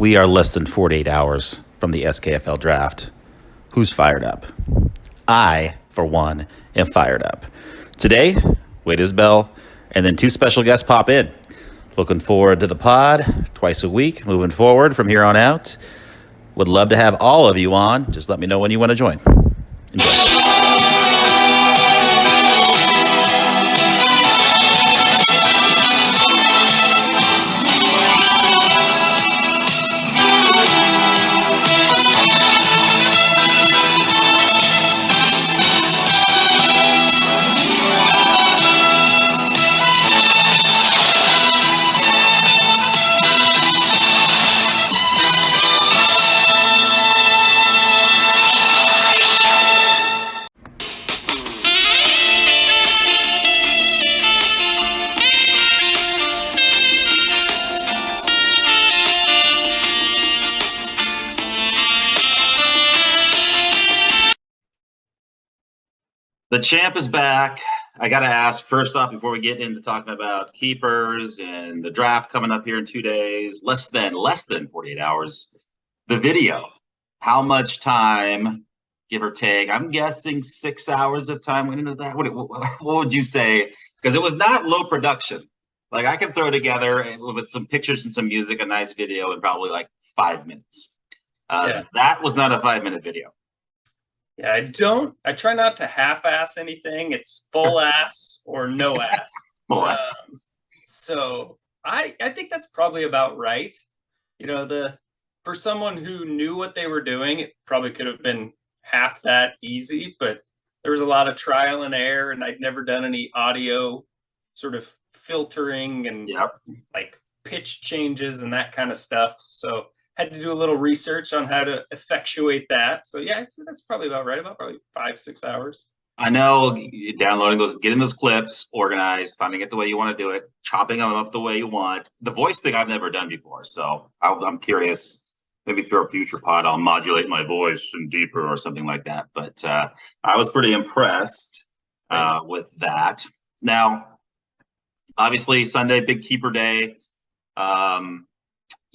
We are less than 48 hours from the SKFL draft. Who's fired up? I, for one, am fired up. Today, Wade Isbell, and then two special guests pop in. Looking forward to the pod twice a week, moving forward from here on out. Would love to have all of you on. Just let me know when you want to join. Enjoy. The champ is back. I got to ask first off, before we get into talking about keepers and the draft coming up here in 2 days, less than 48 hours, the video, how much time, give or take? I'm guessing 6 hours of time went into that. What would you say? Because it was not low production. Like I can throw together with some pictures and some music, a nice video in probably like 5 minutes. That was not a 5-minute video. Yeah, I try not to half-ass anything. It's full ass or no ass. So I think that's probably about right. You know, for someone who knew what they were doing, it probably could have been half that easy, but there was a lot of trial and error, and I'd never done any audio sort of filtering and like pitch changes and that kind of stuff. So had to do a little research on how to effectuate that. So yeah, that's probably about right, about probably 5-6 hours. I know downloading those, getting those clips organized, finding it the way you want to do it, chopping them up the way you want. The voice thing I've never done before. So I'm curious, maybe for a future pod, I'll modulate my voice and deeper or something like that. But I was pretty impressed with that. Now, obviously Sunday, big keeper day.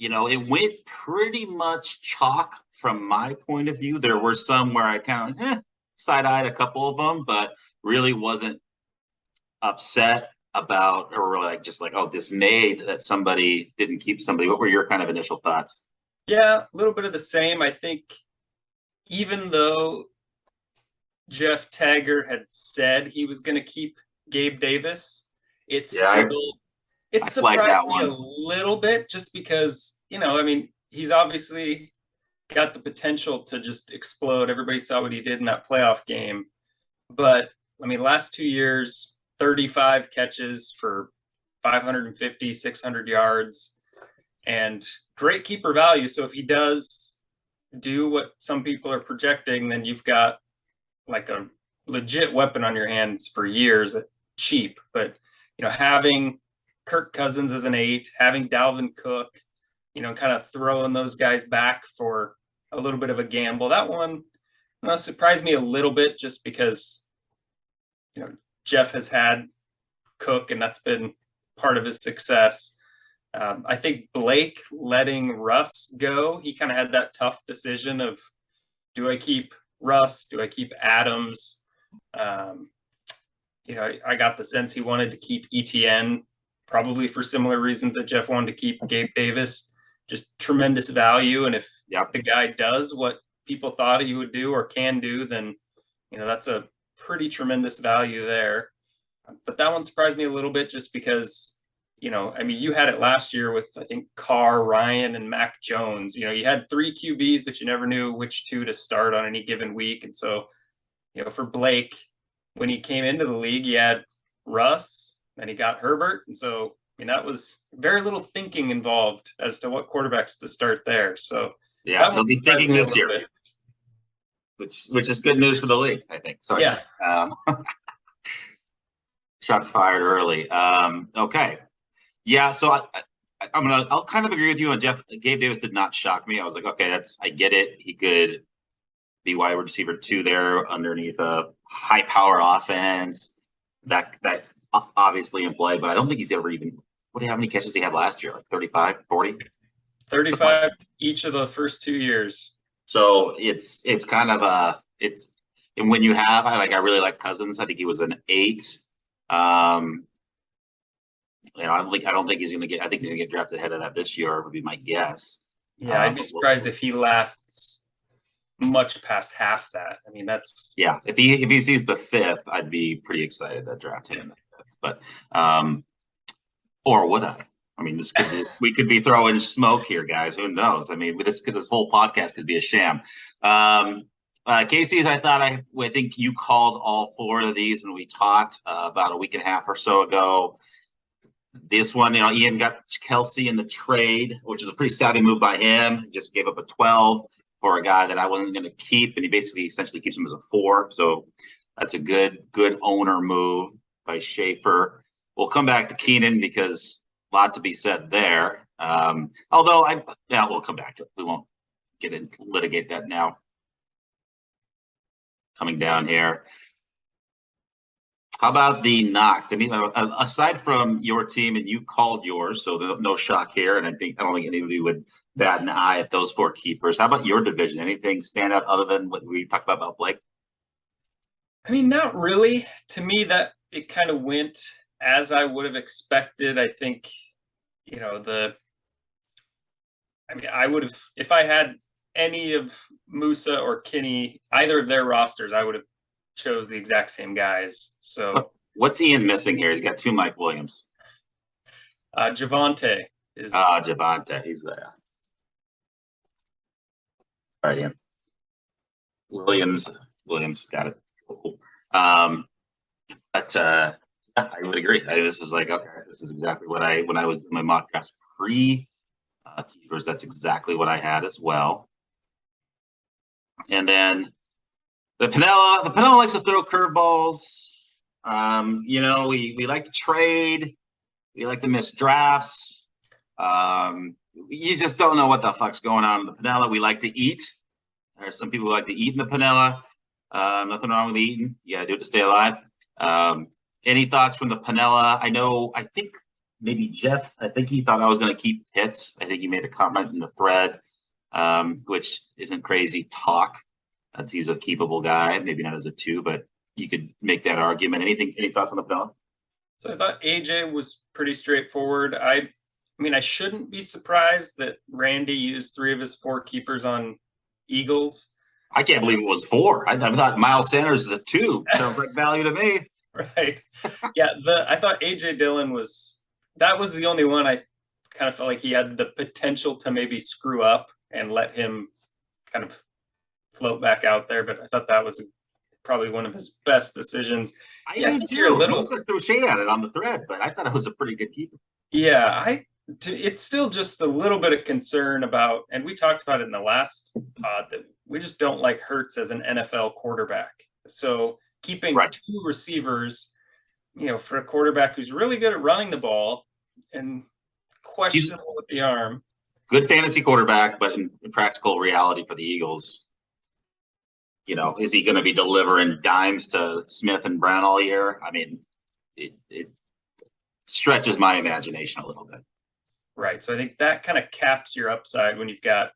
You know, it went pretty much chalk from my point of view. There were some where I kind of side-eyed a couple of them, but really wasn't upset about or like just like, oh, dismayed that somebody didn't keep somebody. What were your kind of initial thoughts? Yeah, a little bit of the same. I think even though Jeff Taggart had said he was going to keep Gabe Davis, it surprised me a little bit just because, you know, I mean, he's obviously got the potential to just explode. Everybody saw what he did in that playoff game. But, I mean, last 2 years, 35 catches for 550, 600 yards, and great keeper value. So if he does do what some people are projecting, then you've got like a legit weapon on your hands for years at cheap. But, you know, having Kirk Cousins as an 8, having Dalvin Cook, you know, kind of throwing those guys back for a little bit of a gamble. That one, you know, surprised me a little bit just because, you know, Jeff has had Cook and that's been part of his success. I think Blake letting Russ go, he kind of had that tough decision of, do I keep Russ? Do I keep Adams? You know, I got the sense he wanted to keep ETN, probably for similar reasons that Jeff wanted to keep Gabe Davis. Just tremendous value. And if the guy does what people thought he would do or can do, then, you know, that's a pretty tremendous value there. But that one surprised me a little bit just because, you know, I mean, you had it last year with, I think, Carr, Ryan, and Mac Jones. You know, you had 3 QBs, but you never knew which 2 to start on any given week. And so, you know, for Blake, when he came into the league, he had Russ, then he got Herbert. And so, I mean, that was very little thinking involved as to what quarterbacks to start there. So yeah, they'll be thinking this year, which is good news for the league, I think. Sorry. Yeah. Shots fired early. Okay. Yeah, so I'll kind of agree with you on Jeff. Gabe Davis did not shock me. I was like, okay, I get it. He could be wide receiver 2 there underneath a high power offense. That's obviously in play, but I don't think he's ever even. How many catches did he have last year? Like 35, 40? 35, each of the first 2 years. So it's kind of and when you have, I really like Cousins. I think he was an 8. I don't think he's going to get. I think he's going to get drafted ahead of that this year. Would be my guess. Yeah, I'd be But surprised if he lasts much past half that. I mean, that's if he sees the 5th, I'd be pretty excited to draft him in the 5th. But or would I? I mean, we could be throwing smoke here, guys. Who knows? I mean, this whole podcast could be a sham. Casey's, I think you called all 4 of these when we talked about a week and a half or so ago. This one, Ian got Kelsey in the trade, which is a pretty savvy move by him. Just gave up a 12 for a guy that I wasn't going to keep, and he essentially keeps him as a 4. So that's a good owner move by Schaefer. We'll come back to Keenan because a lot to be said there. Although we'll come back to it. We won't get into litigate that now. Coming down here. How about the Knox? I mean, aside from your team, and you called yours, so no shock here. And I don't think anybody would bat an eye at those 4 keepers. How about your division? Anything stand out other than what we talked about Blake? I mean, not really. To me, that it kind of went as I would have expected. I think, I would have, if I had any of Musa or Kinney, either of their rosters, I would have chose the exact same guys. So what's Ian missing here? He's got 2 Mike Williams. Javonte is Javonte, he's there. All right, Ian. Williams, got it. Cool. But I would agree. This is okay, this is exactly what when I was doing my mock drafts keepers, that's exactly what I had as well. And then the Pinella likes to throw curveballs. We like to trade. We like to miss drafts. You just don't know what the fuck's going on in the Pinella. We like to eat. There's some people who like to eat in the Pinella. Nothing wrong with eating. You got to do it to stay alive. Any thoughts from the Pinella? I think maybe Jeff, I think he thought I was going to keep Pitts. I think he made a comment in the thread, which isn't crazy talk. He's a keepable guy, maybe not as a 2, but you could make that argument. Any thoughts on the Pinella? So I thought AJ was pretty straightforward. I shouldn't be surprised that Randy used 3 of his 4 keepers on Eagles. I can't believe it was 4. I thought Miles Sanders is a 2. Sounds like value to me. Right. Yeah. I thought AJ Dillon was the only one I kind of felt like he had the potential to maybe screw up and let him kind of float back out there. But I thought that was probably one of his best decisions. I do too. Musa threw shade at it on the thread, but I thought it was a pretty good keeper. Yeah, it's still just a little bit of concern about, and we talked about it in the last pod, that we just don't like Hurts as an NFL quarterback. So keeping 2 receivers, for a quarterback who's really good at running the ball and questionable with the arm. Good fantasy quarterback, but in practical reality for the Eagles, is he going to be delivering dimes to Smith and Brown all year? I mean, it stretches my imagination a little bit. Right. So I think that kind of caps your upside when you've got,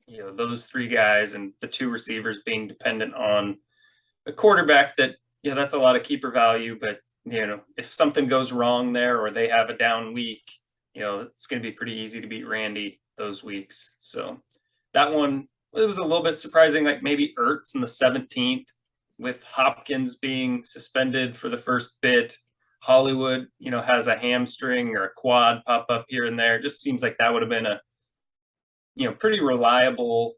those 3 guys and the 2 receivers being dependent on a quarterback that, that's a lot of keeper value. But, if something goes wrong there or they have a down week, it's going to be pretty easy to beat Randy those weeks. So that one, it was a little bit surprising, like maybe Ertz in the 17th with Hopkins being suspended for the first bit. Hollywood, has a hamstring or a quad pop up here and there. It just seems like that would have been a, pretty reliable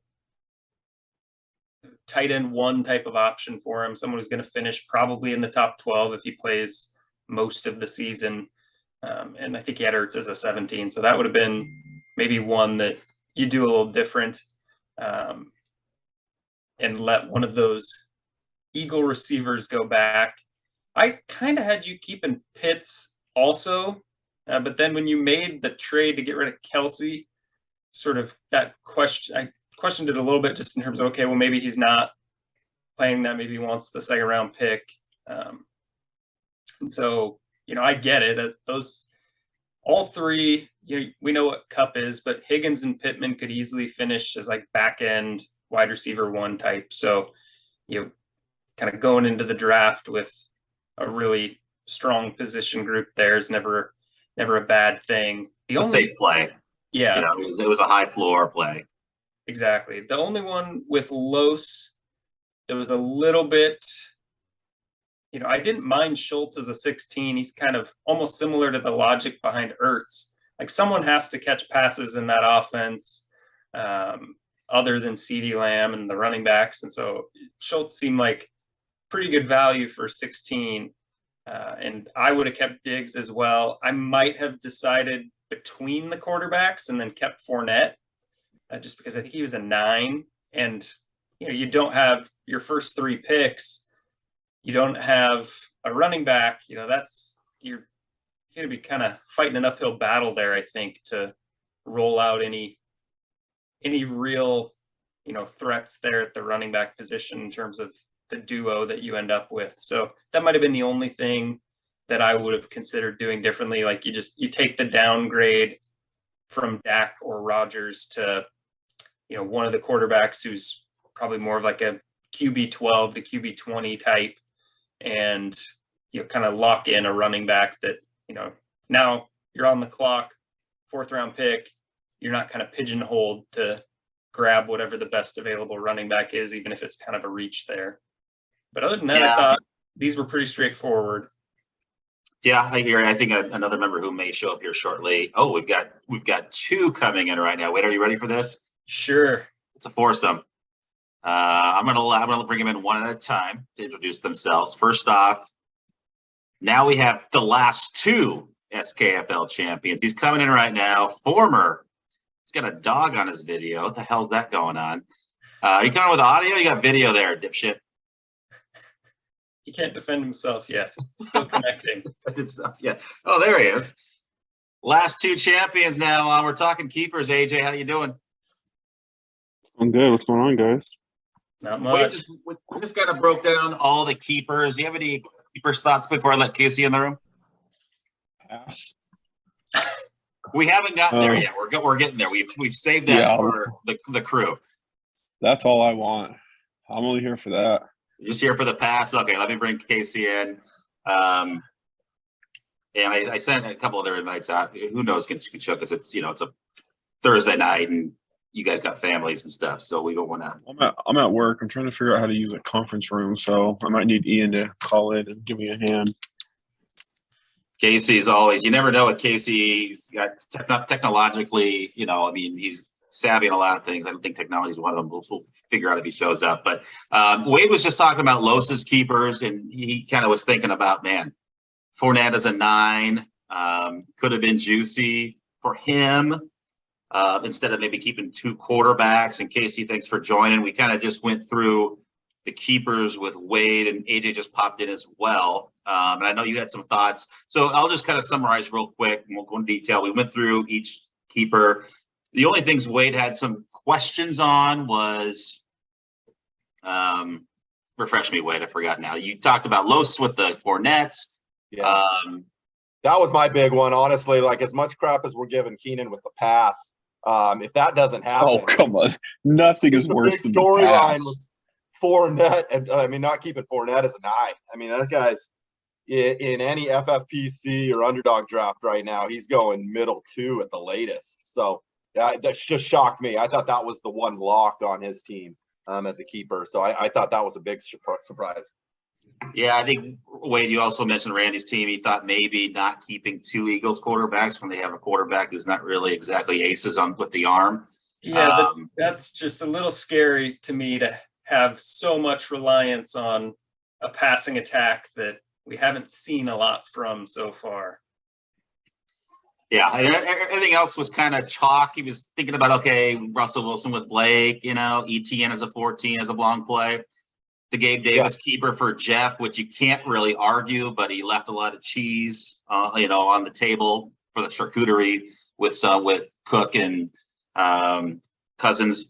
tight end 1 type of option for him. Someone who's going to finish probably in the top 12 if he plays most of the season. And I think he had Ertz as a 17. So that would have been maybe one that you do a little different and let one of those Eagle receivers go back. I kind of had you keeping Pitts also, but then when you made the trade to get rid of Kelsey, sort of that question, I questioned it a little bit just in terms of, okay, well, maybe he's not playing that. Maybe he wants the 2nd round pick. And so, I get it. Those all three, we know what Cup is, but Higgins and Pittman could easily finish as like back end wide receiver one type. So, kind of going into the draft with a really strong position group there is never a bad thing. A safe play. Yeah. It was a high floor play. Exactly. The only one with Los that was a little bit, I didn't mind Schultz as a 16. He's kind of almost similar to the logic behind Ertz. Like someone has to catch passes in that offense, other than CeeDee Lamb and the running backs. And so Schultz seemed like pretty good value for 16. And I would have kept Diggs as well. I might have decided between the quarterbacks and then kept Fournette, just because I think he was a 9. And, you don't have your first 3 picks. You don't have a running back. You're going to be kind of fighting an uphill battle there, I think, to roll out any real, threats there at the running back position in terms of the duo that you end up with. So that might have been the only thing that I would have considered doing differently. Like you take the downgrade from Dak or Rodgers to, one of the quarterbacks who's probably more of like a QB 12 to QB 20 type, and kind of lock in a running back that, now you're on the clock, 4th round pick. You're not kind of pigeonholed to grab whatever the best available running back is, even if it's kind of a reach there. But other than that, I thought these were pretty straightforward. Yeah, I hear. I think another member who may show up here shortly. Oh, we've got 2 coming in right now. Wait, are you ready for this? Sure. It's a foursome. I'm gonna bring them in one at a time to introduce themselves. First off, now we have the last 2 SKFL champions. He's coming in right now. He's got a dog on his video. What the hell's that going on? Are you coming with audio? You got video there, dipshit. He can't defend himself yet. Still connecting. Yeah. Oh, there he is. Last 2 champions now. We're talking keepers. AJ, how you doing? I'm good. What's going on, guys? Not much. We just kind of broke down all the keepers. Do you have any keepers thoughts before I let Casey in the room? Pass. We haven't gotten there yet. We're getting there. We've saved that for the crew. That's all I want. I'm only here for that. Just here for the pass. Okay, let me bring Casey in. And I sent a couple other invites out. Who knows can show because it's it's a Thursday night and you guys got families and stuff, so we don't want to. I'm at work. I'm trying to figure out how to use a conference room, so I might need Ian to call in and give me a hand. Casey's always. You never know what Casey's got technologically. He's savvy in a lot of things. I don't think technology is one of them. We'll figure out if he shows up. But Wade was just talking about Los's keepers, and he kind of was thinking about, man, Fournette is a 9. Could have been juicy for him instead of maybe keeping 2 quarterbacks. And Casey, thanks for joining. We kind of just went through the keepers with Wade, and AJ just popped in as well. And I know you had some thoughts. So I'll just kind of summarize real quick, and we'll go into detail. We went through each keeper. The only things Wade had some questions on was, refresh me, Wade, I forgot now. You talked about Los with the Fournette. Yeah. That was my big one, honestly. Like, as much crap as we're giving Keenan with the pass, if that doesn't happen. Oh, come on. Nothing is worse than the pass. The big storyline was Fournette, and not keeping Fournette as a 9. I mean, that guy's in any FFPC or underdog draft right now, he's going middle 2 at the latest. So that just shocked me. I thought that was the one lock on his team as a keeper. So I thought that was a big surprise. Yeah, I think, Wade, you also mentioned Randy's team. He thought maybe not keeping 2 Eagles quarterbacks when they have a quarterback who's not really exactly aces with the arm. Yeah, that's just a little scary to me to have so much reliance on a passing attack that we haven't seen a lot from so far. Yeah, everything else was kind of chalk. He was thinking about, okay, Russell Wilson with Blake, ETN as a 14 as a long play. The Gabe Davis keeper for Jeff, which you can't really argue, but he left a lot of cheese, on the table for the charcuterie with Cook and Cousins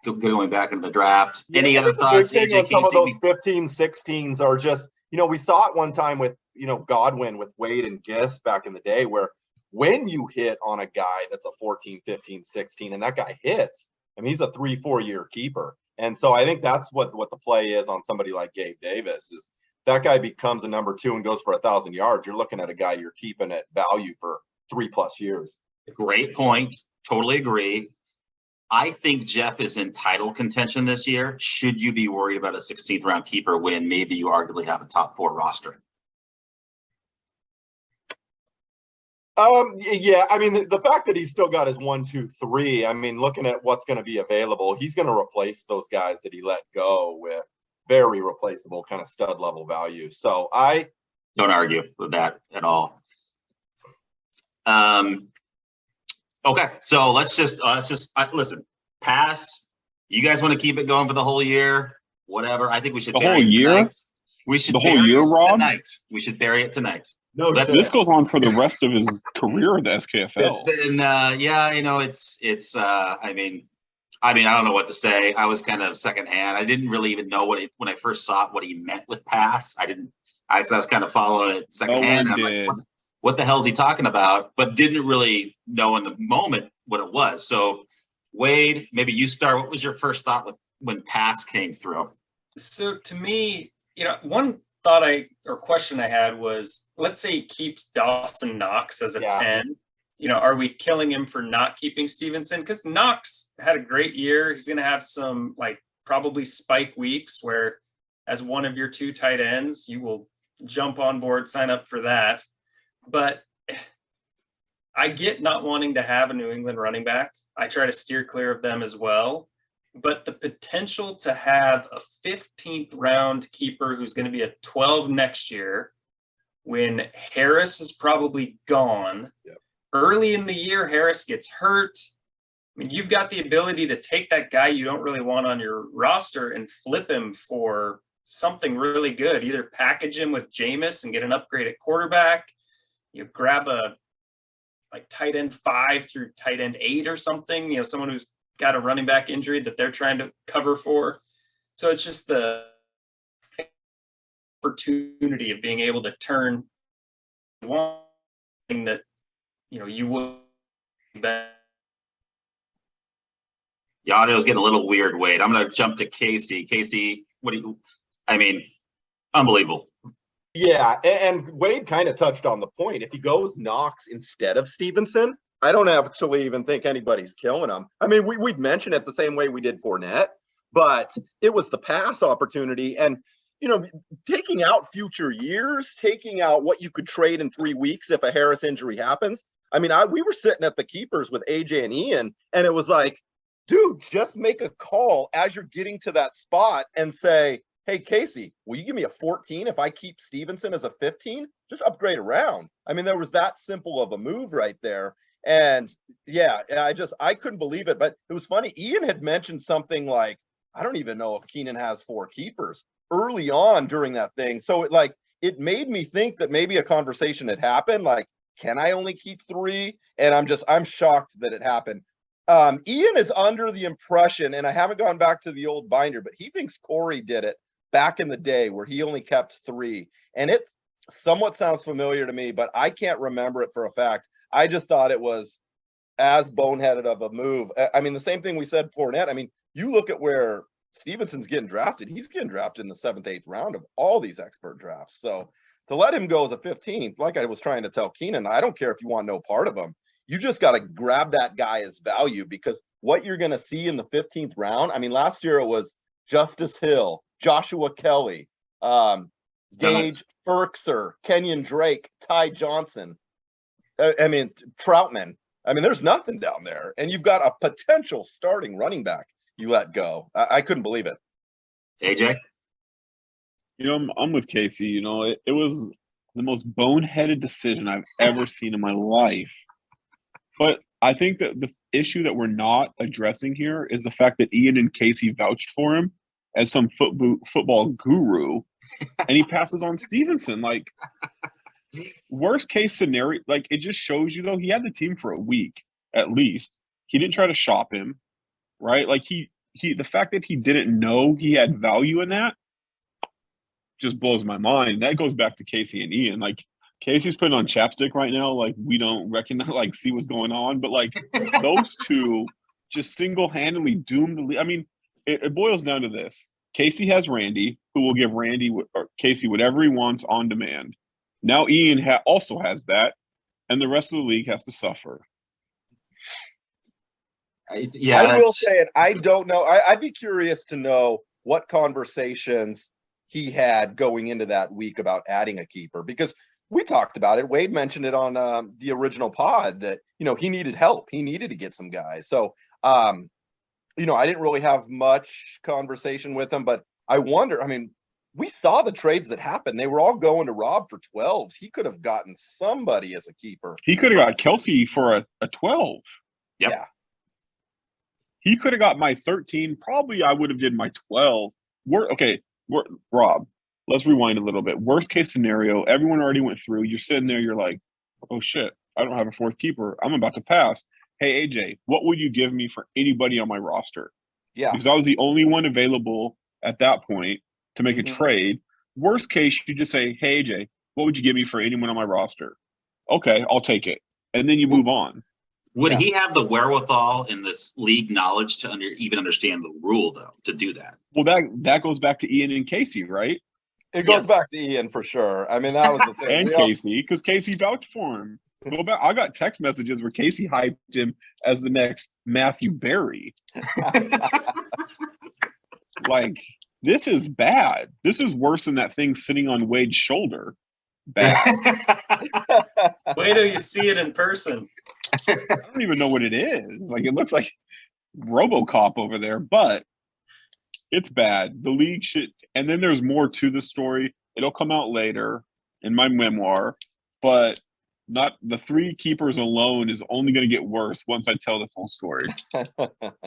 going back into the draft. Any other thoughts? AJ, on some of those 15, 16s are just, we saw it one time with, Godwin with Wade and Gist back in the day where when you hit on a guy that's a 14, 15, 16, and that guy hits, I mean, he's a 3-4 year keeper. And so I think that's what the play is on somebody like Gabe Davis is that guy becomes a number 2 and goes for 1,000 yards. You're looking at a guy you're keeping at value for 3+ years. Great point. Totally agree. I think Jeff is in title contention this year. Should you be worried about a 16th round keeper when maybe you arguably have a top 4 roster? Yeah, I mean, the fact that he's still got his 1, 2, 3, I mean, looking at what's going to be available, he's going to replace those guys that he let go with very replaceable kind of stud level value. So I don't argue with that at all. Okay, so let's just listen. Pass. You guys want to keep it going for the whole year? Whatever. I think we should The bury whole it year? tonight. We should The whole bury year, it Rob? tonight. We should bury it tonight. no Let's- This goes on for the rest of his career in the SKFL. It's been yeah, you know, it's I mean, I don't know what to say. I was kind of secondhand. I didn't really even know when I first saw it, what he meant with pass. I was kind of following it secondhand. No I'm one like, did. what the hell is he talking about? But didn't really know in the moment what it was. So Wade, maybe you start. What was your first thought when pass came through? So to me, you know, one thought or question I had was, let's say he keeps Dawson Knox as a 10. You know, are we killing him for not keeping Stevenson? Because Knox had a great year. He's going to have some probably spike weeks where as one of your 2 tight ends, you will jump on board, sign up for that. But I get not wanting to have a New England running back. I try to steer clear of them as well. But the potential to have a 15th round keeper who's going to be a 12 next year when Harris is probably gone. Yep. Early in the year, Harris gets hurt. I mean, you've got the ability to take that guy you don't really want on your roster and flip him for something really good. Either package him with Jameis and get an upgrade at quarterback. You grab a tight end 5 through tight end 8 or something, you know, someone who's got a running back injury that they're trying to cover for. So it's just the opportunity of being able to turn one thing that, you know, you would bet. The audio is getting a little weird, Wade. I'm going to jump to Casey. Casey, unbelievable. Yeah, and Wade kind of touched on the point. If he goes Knox instead of Stevenson, I don't actually even think anybody's killing him. I mean, we'd mention it the same way we did Fournette, but it was the pass opportunity. And, you know, taking out future years, taking out what you could trade in 3 weeks if a Harris injury happens. I mean, we were sitting at the keepers with AJ and Ian, and it was like, dude, just make a call as you're getting to that spot and say, hey, Casey, will you give me a 14 if I keep Stevenson as a 15? Just upgrade around. I mean, there was that simple of a move right there. And yeah, I couldn't believe it. But it was funny. Ian had mentioned something like, I don't even know if Keenan has 4 keepers early on during that thing. So it made me think that maybe a conversation had happened. Like, can I only keep 3? And I'm shocked that it happened. Ian is under the impression, and I haven't gone back to the old binder, but he thinks Corey did it back in the day where he only kept 3. And it somewhat sounds familiar to me, but I can't remember it for a fact. I just thought it was as boneheaded of a move. I mean, the same thing we said Fournette. I mean, you look at where Stevenson's getting drafted. He's getting drafted in the 7th, 8th round of all these expert drafts. So to let him go as a 15th, like I was trying to tell Keenan, I don't care if you want no part of him. You just got to grab that guy as value, because what you're going to see in the 15th round, I mean, last year it was Justice Hill, Joshua Kelly, Gage Ferkser, Kenyon Drake, Ty Johnson. I mean, Troutman. I mean, there's nothing down there. And you've got a potential starting running back you let go. I couldn't believe it. AJ? You know, I'm with Casey. You know, it was the most boneheaded decision I've ever seen in my life. But I think that the issue that we're not addressing here is the fact that Ian and Casey vouched for him as some football guru, and he passes on Stevenson. Like, worst case scenario, like, it just shows you, though, he had the team for a week at least. He didn't try to shop him, right? Like, he the fact that he didn't know he had value in that just blows my mind. That goes back to Casey and Ian. Like, Casey's putting on chapstick right now. Like, we don't recognize, like, see what's going on. But, like, those two just single-handedly doomed the league. I mean, it boils down to this. Casey has Randy, who will give Casey whatever he wants on demand. Now Ian also has that, and the rest of the league has to suffer. Yeah, I will say it. I don't know. I'd be curious to know what conversations he had going into that week about adding a keeper, because we talked about it. Wade mentioned it on the original pod that, he needed help. He needed to get some guys. So, I didn't really have much conversation with him, but I wonder, I mean, we saw the trades that happened. They were all going to Rob for 12s. He could have gotten somebody as a keeper. He could have got Kelsey for a 12. Yep. Yeah. He could have got my 13. Probably I would have did my 12. Rob, let's rewind a little bit. Worst case scenario, everyone already went through. You're sitting there, you're like, oh shit, I don't have a fourth keeper. I'm about to pass. Hey, AJ, what would you give me for anybody on my roster? Yeah. Because I was the only one available at that point to make a trade. Worst case, you just say, hey, AJ, what would you give me for anyone on my roster? Okay, I'll take it. And then you move on. Would he have the wherewithal in this league knowledge to even understand the rule, though, to do that? Well, that goes back to Ian and Casey, right? It goes back to Ian for sure. I mean, that was the thing. And Casey, because Casey vouched for him. Go back. I got text messages where Casey hyped him as the next Matthew Berry. Like, this is bad. This is worse than that thing sitting on Wade's shoulder. Bad. Wait till you see it in person. I don't even know what it is. Like, it looks like RoboCop over there, but it's bad. The league should, and then there's more to the story. It'll come out later in my memoir, but not the three keepers alone is only going to get worse once I tell the full story.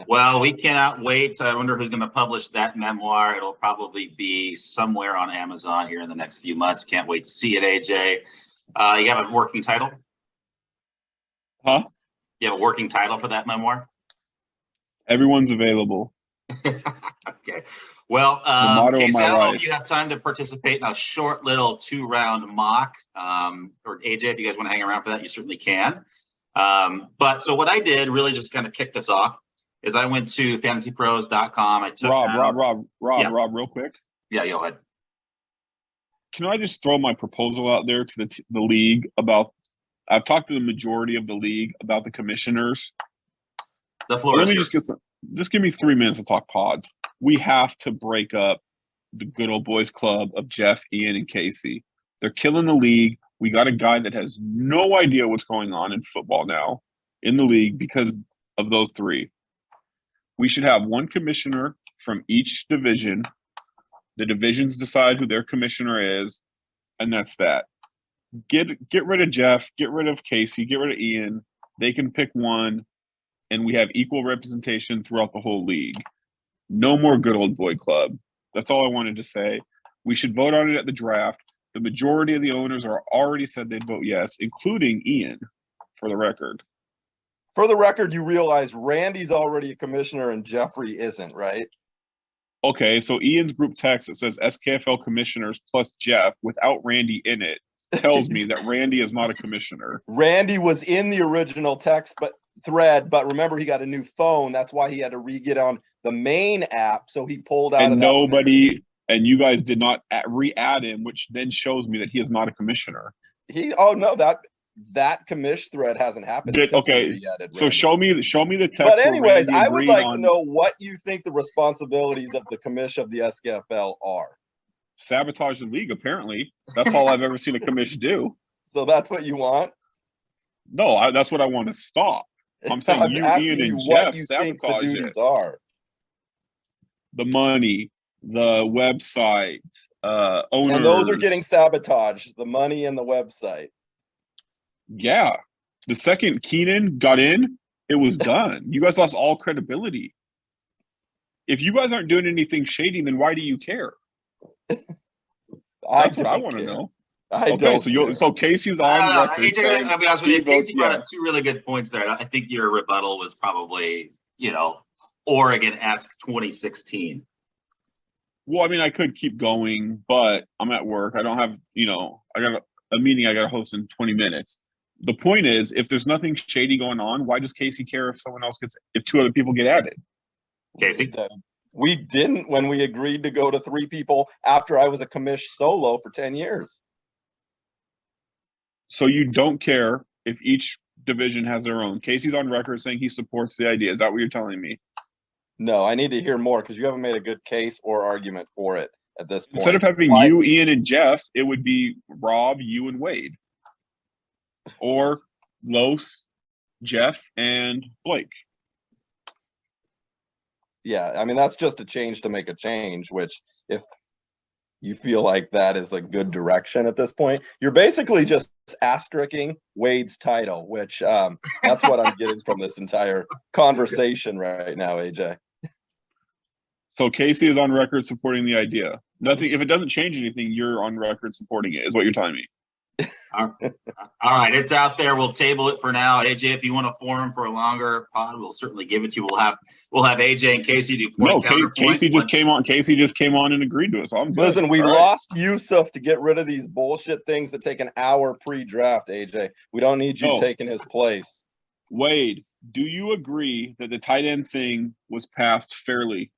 Well, we cannot wait. I wonder who's going to publish that memoir. It'll probably be somewhere on Amazon here in the next few months. Can't wait to see it, AJ. You have a working title? Huh? You have a working title for that memoir? Everyone's available. Okay. Well, Casey, I don't know if you have time to participate in a short little 2-round mock. Or AJ, if you guys want to hang around for that, you certainly can. But so what I did, really just kind of kick this off, is I went to fantasypros.com. I took Rob, real quick. Yeah, go ahead. Can I just throw my proposal out there to the league about? I've talked to the majority of the league about the commissioners. The floor is yours. Just give me 3 minutes to talk pods. We have to break up the good old boys club of Jeff, Ian, and Casey. They're killing the league. We got a guy that has no idea what's going on in football now in the league because of those three. We should have one commissioner from each division. The divisions decide who their commissioner is, and that's that. Get rid of Jeff, get rid of Casey, get rid of Ian. They can pick one, and we have equal representation throughout the whole league. No more good old boy club. That's all I wanted to say. We should vote on it at the draft. The majority of the owners are already said they'd vote yes, including Ian, for the record. For the record, you realize Randy's already a commissioner and Jeffrey isn't, right? Okay, so Ian's group text that says SKFL commissioners plus Jeff without Randy in it tells me that Randy is not a commissioner. Randy was in the original text thread, but remember he got a new phone. That's why he had to re-get on the main app. So he pulled out of that. And you guys did not re-add him, which then shows me that he is not a commissioner. That commish thread hasn't happened. Okay, so show me the text. But anyways, I would like to know what you think the responsibilities of the commish of the SKFL are. Sabotage the league, apparently. That's all I've ever seen a commish do. So that's what you want? No, that's what I want to stop. I'm saying Ian, and Jeff sabotage it. Are. The money, the website, owners. And those are getting sabotaged, the money and the website. Yeah. The second Keenan got in, it was done. You guys lost all credibility. If you guys aren't doing anything shady, then why do you care? That's what I want to know. So Casey's on record. AJ, I'll be honest with you. Casey brought up two really good points there. I think your rebuttal was probably, Oregon-esque 2016. Well, I mean, I could keep going, but I'm at work. I don't have, I got a meeting I got to host in 20 minutes. The point is, if there's nothing shady going on, why does Casey care if two other people get added? Casey? We didn't when we agreed to go to 3 people after I was a commish solo for 10 years. So you don't care if each division has their own. Casey's on record saying he supports the idea. Is that what you're telling me? No, I need to hear more because you haven't made a good case or argument for it at this point. Instead of having you, Ian, and Jeff, it would be Rob, you, and Wade. Or Los, Jeff, and Blake. Yeah, I mean, that's just a change to make a change, which if you feel like that is a good direction at this point, you're basically just astericking Wade's title, which that's what I'm getting from this entire conversation right now, AJ. So Casey is on record supporting the idea. Nothing. If it doesn't change anything, you're on record supporting it, is what you're telling me. All right, it's out there. We'll table it for now. AJ, if you want to forum for a longer pod, we'll certainly give it to you. We'll have AJ and Casey do point counterpoint. Casey just came on. Casey just came on and agreed to it. So I'm good. Listen, we lost Yusuf to get rid of these bullshit things that take an hour pre-draft, AJ. We don't need you taking his place. Wade, do you agree that the tight end thing was passed fairly?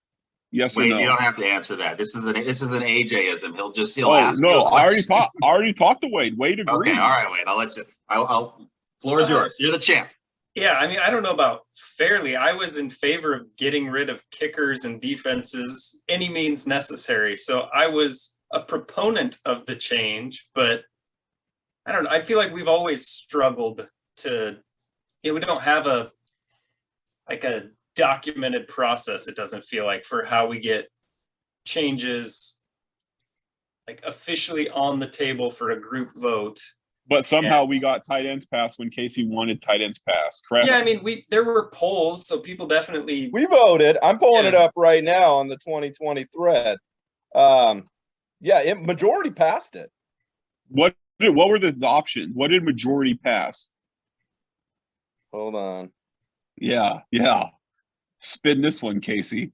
Yes or no? You don't have to answer that. This is an AJism. He'll ask. No, I already talked to Wade. Wade agrees. Okay, all right, Wade. I'll let you. Floor is yours. You're the champ. Yeah, I mean, I don't know about fairly. I was in favor of getting rid of kickers and defenses any means necessary. So I was a proponent of the change, but I don't know. I feel like we've always struggled to. We don't have a documented process, it doesn't feel like, for how we get changes like officially on the table for a group vote. But somehow we got tight ends passed when Casey wanted tight ends passed, correct? Yeah, I mean, there were polls, so people definitely. We voted. I'm pulling it up right now on the 2020 thread. Majority passed it. What were the options? What did majority pass? Hold on. Yeah. Spin this one, Casey.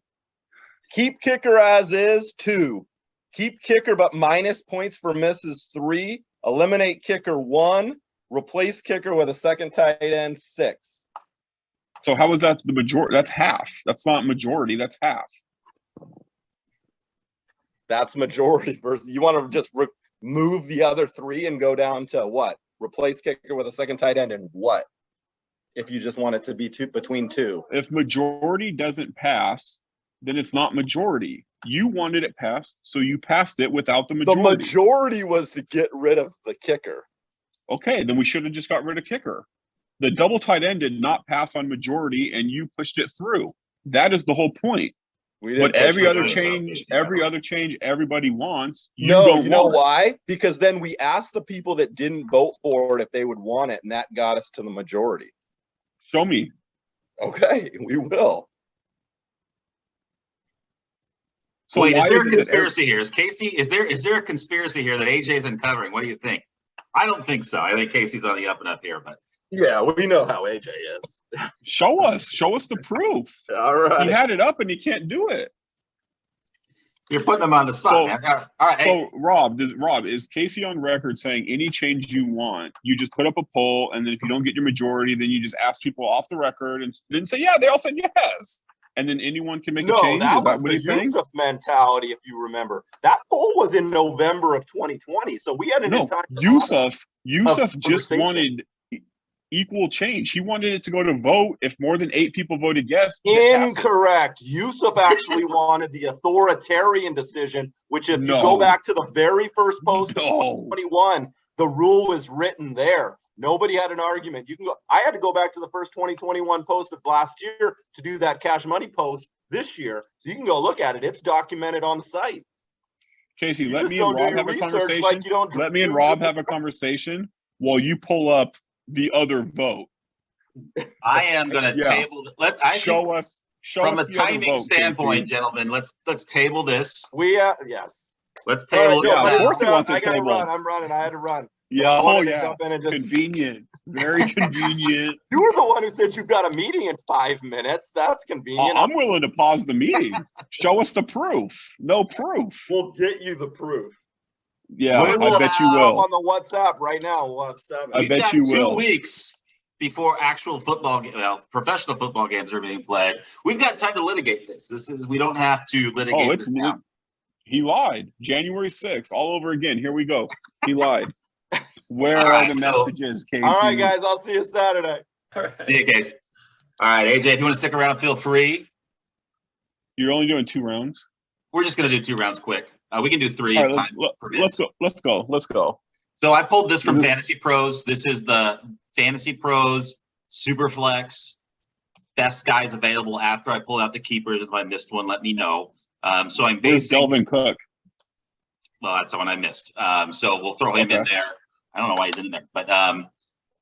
Keep kicker as is, 2. Keep kicker but minus points for misses, 3. Eliminate kicker, 1. Replace kicker with a second tight end, 6. So how was that the majority? That's half. That's not majority. That's half. That's majority versus. You want to just remove the other 3 and go down to what? Replace kicker with a second tight end and what? If you just want it to be between 2. If majority doesn't pass, then it's not majority. You wanted it passed, so you passed it without the majority. The majority was to get rid of the kicker. Okay, then we should have just got rid of kicker. The double tight end did not pass on majority, and you pushed it through. That is the whole point. But every other change everybody wants. You know why? Because then we asked the people that didn't vote for it if they would want it, and that got us to the majority. Show me. Okay, we will. So wait, is there a conspiracy here? Is there a conspiracy here that AJ's uncovering? What do you think? I don't think so. I think Casey's on the up and up here, but yeah, we know how AJ is. Show us the proof. All right. He had it up and he can't do it. You're putting him on the spot, man. All right. So Rob, is Casey on record saying any change you want, you just put up a poll, and then if you don't get your majority, then you just ask people off the record and then say, yeah, they all said yes. And then anyone can make a change? That is that what he's saying? Yusuf mentality, if you remember. That poll was in November of 2020, so we had an entire Yusuf just wanted equal change. He wanted it to go to vote. If more than 8 people voted yes. Incorrect. Yusuf actually wanted the authoritarian decision, which if you go back to the very first post of 2021, the rule is written there. Nobody had an argument. You can go. I had to go back to the first 2021 post of last year to do that cash money post this year. So you can go look at it. It's documented on the site. Casey, let me and Rob have a conversation. Let me and Rob have a conversation while you pull up the other vote. I am going to table. Show us from a timing standpoint, gentlemen. Let's table this. Yes. Let's table it. Of course he wants to table. I'm running. I had to run. Yeah. Convenient. Very convenient. You were the one who said you've got a meeting in 5 minutes. That's convenient. I'm willing to pause the meeting. Show us the proof. No proof. We'll get you the proof. Yeah, We will I bet you have- will. On the WhatsApp right now, we'll have 7. I We've bet got you 2 will. weeks before actual professional football games are being played. We've got time to litigate this. We don't have to litigate Oh, this now. he lied. January 6th, all over again. Here we go. He lied. Where All are right, the so- messages, Casey? All right, guys, I'll see you Saturday. All right. See you, Case. All right, AJ, if you want to stick around, feel free. You're only doing 2 rounds. We're just going to do 2 rounds quick. We can do 3 All if right, time let's permits. go. Let's go. So I pulled this from This is- Fantasy Pros. This is the Fantasy Pros Superflex best guys available after I pulled out the keepers. If I missed one, let me know. So I'm Where's basing. Delvin Cook? Well, that's the one I missed. So we'll throw him in Okay. there. I don't know why he's in there, but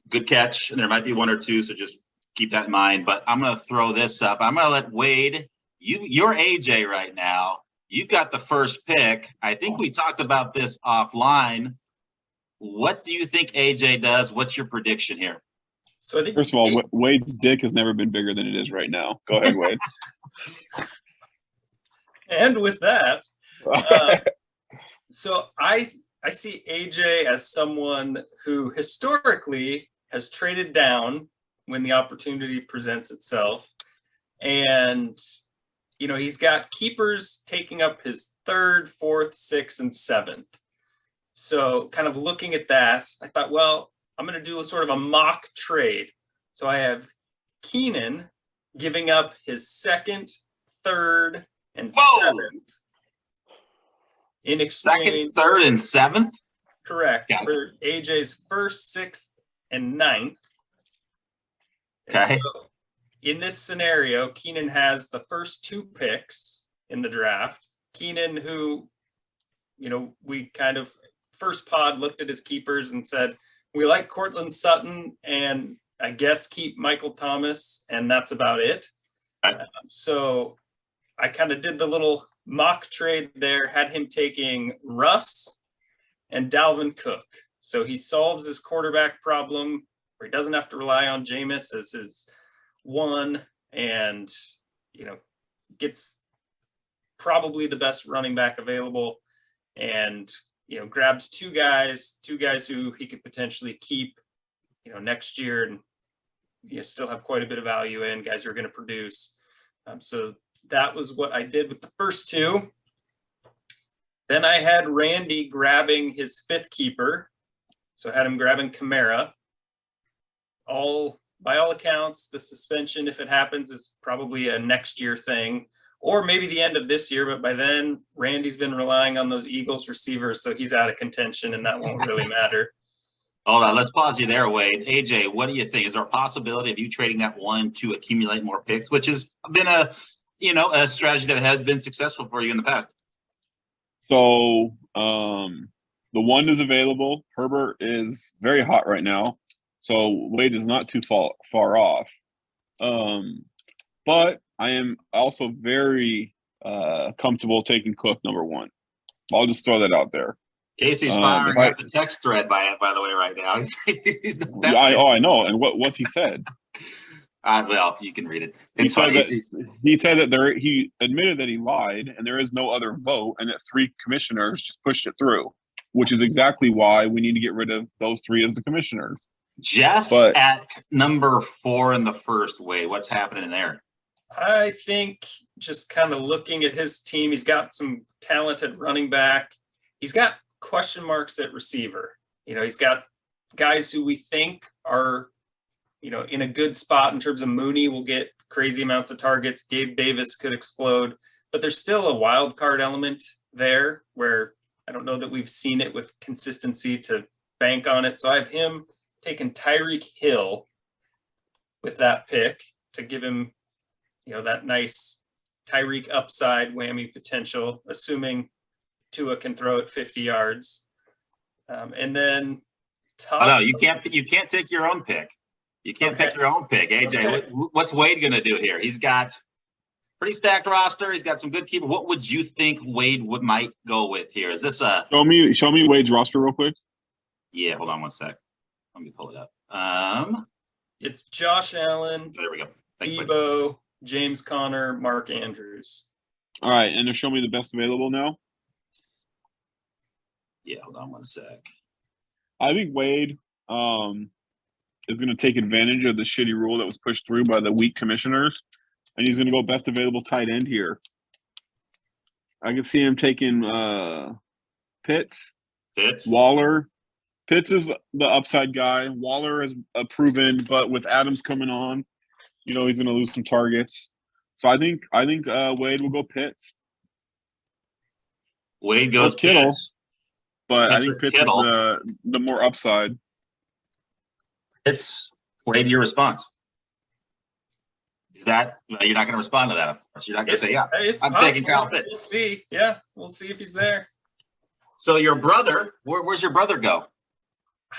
good catch. And there might be 1 or 2, so just keep that in mind. But I'm going to throw this up. I'm going to let Wade. You're AJ right now. You've got the first pick. I think we talked about this offline. What do you think AJ does? What's your prediction here? So I think First of all, Wade's dick has never been bigger than it is right now. Go ahead, Wade. and with that, so I see AJ as someone who historically has traded down when the opportunity presents itself. And, you know, he's got keepers taking up his 3rd, 4th, 6th, and 7th. So kind of looking at that, I thought, well, I'm going to do a sort of a mock trade. So I have Keenan giving up his 2nd, 3rd, and Whoa! 7th in exchange. 2nd, 3rd, and 7th? Correct. Got it. For AJ's 1st, 6th, and 9th. And Okay. so in this scenario, Keenan has the first 2 picks in the draft. Keenan, who, you know, we kind of first pod looked at his keepers and said, we like Cortland Sutton and I guess keep Michael Thomas, and that's about it. Right. So I kind of did the little mock trade there, had him taking Russ and Dalvin Cook. So he solves his quarterback problem where he doesn't have to rely on Jameis as his 1 and, you know, gets probably the best running back available and, you know, grabs 2 guys who he could potentially keep, you know, next year and, you know, still have quite a bit of value in, guys who are going to produce. So that was what I did with the first 2. Then I had Randy grabbing his 5th keeper. So I had him grabbing Kamara. By all accounts, the suspension, if it happens, is probably a next year thing, or maybe the end of this year. But by then, Randy's been relying on those Eagles receivers, so he's out of contention, and that won't really matter. Hold on, let's pause you there, Wade. AJ, what do you think? Is there a possibility of you trading that 1 to accumulate more picks, which has been a strategy that has been successful for you in the past? So the 1 is available. Herbert is very hot right now. So Wade is not too far off. But I am also very comfortable taking Cook number 1. I'll just throw that out there. Casey's firing up the text thread by the way right now. He's not I know. And what's he said? Well, you can read it. He It's said funny. that he admitted that he lied and there is no other vote and that 3 commissioners just pushed it through, which is exactly why we need to get rid of those 3 as the commissioners. Jeff at number 4 in the first way. What's happening there? I think just kind of looking at his team, he's got some talented running back. He's got question marks at receiver. You know, he's got guys who we think are, you know, in a good spot in terms of Mooney will get crazy amounts of targets. Gabe Davis could explode, but there's still a wild card element there where I don't know that we've seen it with consistency to bank on it. So I have him taking Tyreek Hill with that pick to give him, you know, that nice Tyreek upside whammy potential, assuming Tua can throw it 50 yards. And then no, you can't take your own pick. You can't pick your own pick. AJ, what's Wade going to do here? He's got pretty stacked roster. He's got some good keeper. What would you think Wade might go with here? Is this a show me Wade's roster real quick? Yeah, hold on one sec. Let me pull it up. It's Josh Allen. So there we go. Thanks, Debo, Wade. James Conner, Mark Andrews. All right, and to show me the best available now. Yeah, hold on one sec. I think Wade is going to take advantage of the shitty rule that was pushed through by the weak commissioners, and he's going to go best available tight end here. I can see him taking Pitts, Waller. Pitts is the upside guy. Waller is proven, but with Adams coming on, he's going to lose some targets. So I think Wade will go Pitts. Wade goes Kittle, Pitts. but I think Pitts is the more upside. It's Wade, your response. That you're not going to respond to that, of course. You're not going to say, "Yeah, I'm taking Kyle Pitts." We'll see. Yeah, we'll see if he's there. So your brother, where's your brother go?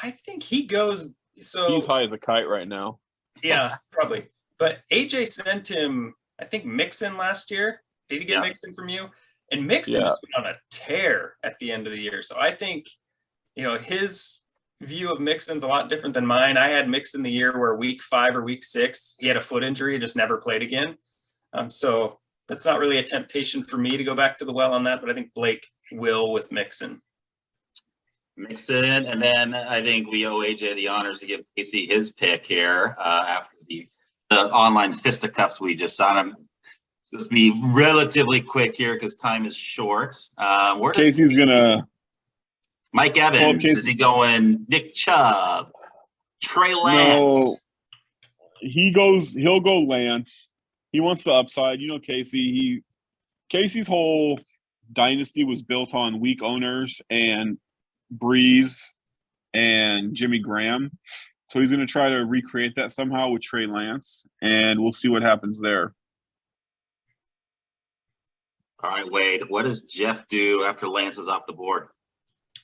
I think he goes. So he's high as a kite right now. Yeah, probably. But AJ sent him, I think, Mixon last year. Did he get Mixon from you? And Mixon has been on a tear at the end of the year. So I think, his view of Mixon's a lot different than mine. I had Mixon the year where week 5 or week 6, he had a foot injury, just never played again. So that's not really a temptation for me to go back to the well on that, but I think Blake will with Mixon. And then I think we owe AJ the honors to give Casey his pick here after the online fisticuffs we just saw him. Let's be relatively quick here because time is short. Where does Casey's gonna Mike Evans? Is he going Nick Chubb, Trey Lance? No, he'll go Lance. He wants the upside. Casey. Casey's whole dynasty was built on weak owners and Breeze and Jimmy Graham. So he's going to try to recreate that somehow with Trey Lance, and we'll see what happens there. All right, Wade, what does Jeff do after Lance is off the board?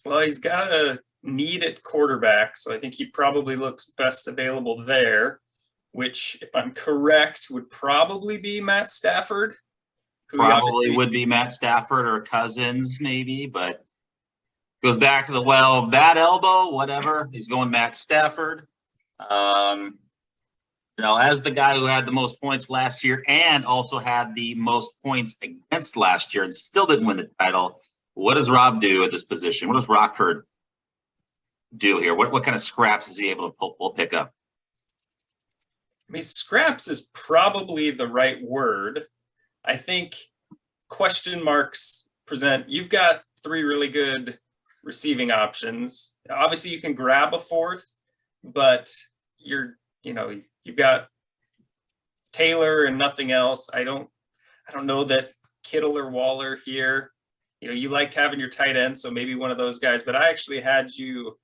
Well, he's got a need at quarterback, so I think he probably looks best available there, which, if I'm correct, would probably be Matt Stafford. Probably would be Matt Stafford or Cousins, maybe, but goes back to the bad elbow, whatever. He's going Matt Stafford. As the guy who had the most points last year and also had the most points against last year and still didn't win the title, what does Rob do at this position? What does Rockford do here? What kind of scraps is he able to pick up? I mean, scraps is probably the right word. I think question marks present. You've got 3 really good receiving options. Obviously, you can grab a 4th, but you've got Taylor and nothing else. I don't know that Kittle or Waller here. You liked having your tight end, so maybe one of those guys. But I actually had you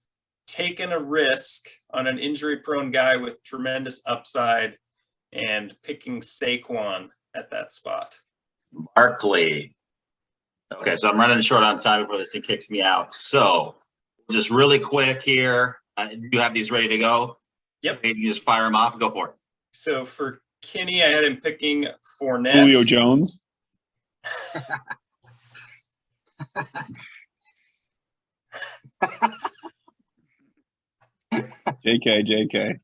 taking a risk on an injury-prone guy with tremendous upside and picking Saquon at that spot. Barkley. Okay, so I'm running short on time before this thing kicks me out. So just really quick here. You have these ready to go? Yep. Maybe you just fire them off and go for it. So for Kenny, I had him picking Fournette. Julio Jones. JK.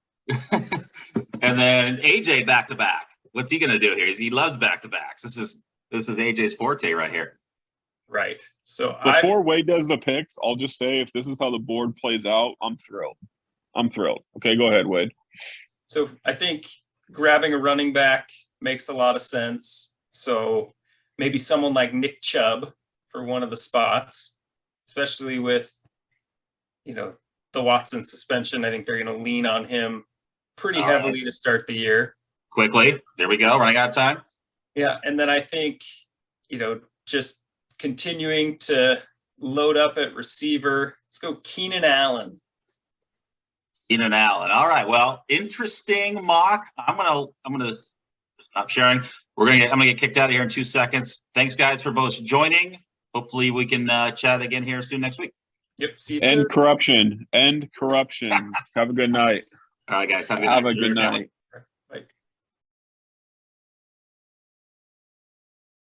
And then AJ back-to-back. What's he going to do here? He loves back-to-backs. This is AJ's forte right here. Right. So before Wade does the picks, I'll just say if this is how the board plays out, I'm thrilled. Okay, go ahead, Wade. So I think grabbing a running back makes a lot of sense. So maybe someone like Nick Chubb for one of the spots, especially with, the Watson suspension. I think they're going to lean on him pretty heavily to start the year. Quickly. There we go. Running out of time. Yeah. And then I think, just continuing to load up at receiver. Let's go Keenan Allen. All right. Well, interesting mock. I'm gonna stop sharing. I'm gonna get kicked out of here in 2 seconds. Thanks, guys, for both joining. Hopefully, we can chat again here soon next week. Yep. See you soon. End corruption. Have a good night. All right, guys. Have a good night.